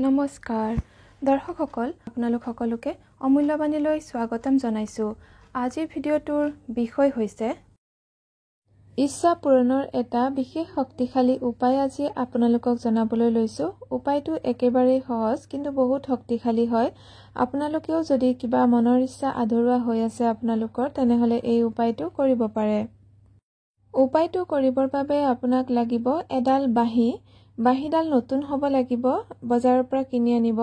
নমস্কাৰ দৰ্শকসকল আপোনালোক সকলোকে অমূল্যবাণীলৈ স্বাগতম জনাইছো। আজিৰ ভিডিঅ'টোৰ বিষয় হৈছে ইচ্ছা পূৰণৰ এটা বিশেষ শক্তিশালী উপায় আজি আপোনালোকক জনাবলৈ লৈছো। উপায়টো একেবাৰে সহজ কিন্তু বহুত শক্তিশালী হয়। আপোনালোকেও যদি কিবা মনৰ ইচ্ছা আধৰুৱা হৈ আছে আপোনালোকৰ তেনেহলে এই উপায়টো কৰিব পাৰে। উপায়টো কৰিবৰ বাবে আপোনাক লাগিব এডাল বাঁহীডাল নতুন হ'ব লাগিব, বজাৰৰ পৰা কিনি আনিব।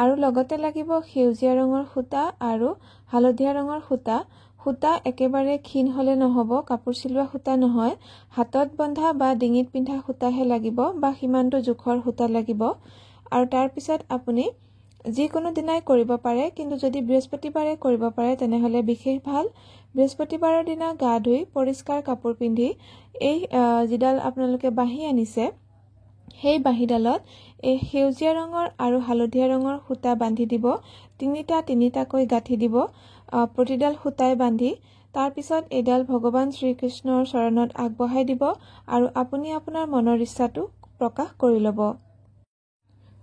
আৰু লগতে লাগিব সেউজীয়া ৰঙৰ সূতা আৰু হালধীয়া ৰঙৰ সূতা। সূতা একেবাৰে ক্ষীণ হলে নহব, কাপোৰ চিলোৱা সূতা নহয়, হাতত বন্ধা বা ডিঙিত পিন্ধা সূতাহে লাগিব বা সিমানটো জোখৰ সূতা লাগিব। আৰু তাৰ পিছত আপুনি যিকোনো দিনাই কৰিব পাৰে, কিন্তু যদি বৃহস্পতিবাৰে কৰিব পাৰে তেনেহলে বিশেষ ভাল। বৃহস্পতিবাৰৰ দিনা গা ধুই পৰিষ্কাৰ কাপোৰ পিন্ধি এই যিডাল আপোনালোকে বাঁহী আনিছে সেই বাঁহীডালত এই সেউজীয়া ৰঙৰ আৰু হালধীয়া ৰঙৰ সূতা বান্ধি দিব। তিনিটাকৈ গাঁঠি দিব প্ৰতিডাল সূতাই বান্ধি। তাৰ পিছত এইডাল ভগৱান শ্ৰীকৃষ্ণৰ চৰণত আগবঢ়াই দিব আৰু আপুনি আপোনাৰ মনৰ ইচ্ছাটো প্ৰকাশ কৰি ল'ব।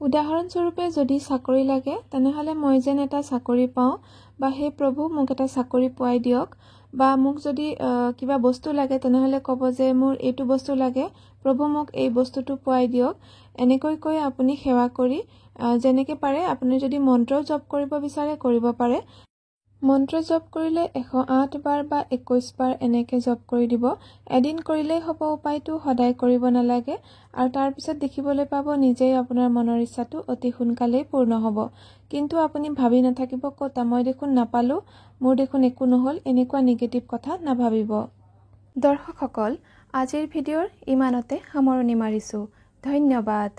উদাহৰণস্বৰূপে যদি চাকৰি লাগে তেনেহলে মই যেন এটা চাকৰি পাওঁ, বা হে প্ৰভু মোক এটা চাকৰি পোৱাই দিয়ক। বা মোক যদি কিবা বস্তু লাগে তেনেহলে ক'ব যে মোৰ এইটো বস্তু লাগে, প্ৰভু মোক এই বস্তুটো পোৱাই দিয়ক। এনেকৈ কৈ আপুনি সেৱা কৰি যেনেকে পাৰে, আপুনি যদি মন্ত্ৰ জপ কৰিব বিচাৰে কৰিব পাৰে। মন্ত্ৰ জপ কৰিলে 108 বাৰ বা 21 বাৰ এনেকে জপ কৰি দিব। এদিন কৰিলেই হ'ব উপায়টো, সদায় কৰিব নালাগে। আৰু তাৰ পিছত দেখিবলৈ পাব নিজেই আপোনাৰ মনৰ ইচ্ছাটো অতি সোনকালেই পূৰ্ণ হ'ব। কিন্তু আপুনি ভাবি নাথাকিব কতা মই দেখোন নাপালো, মোৰ দেখোন একো নহল, এনেকুৱা নিগেটিভ কথা নাভাবিব। দৰ্শকসকল আজিৰ ভিডিঅ'ৰ ইমানতে সামৰণি মাৰিছো। ধন্যবাদ।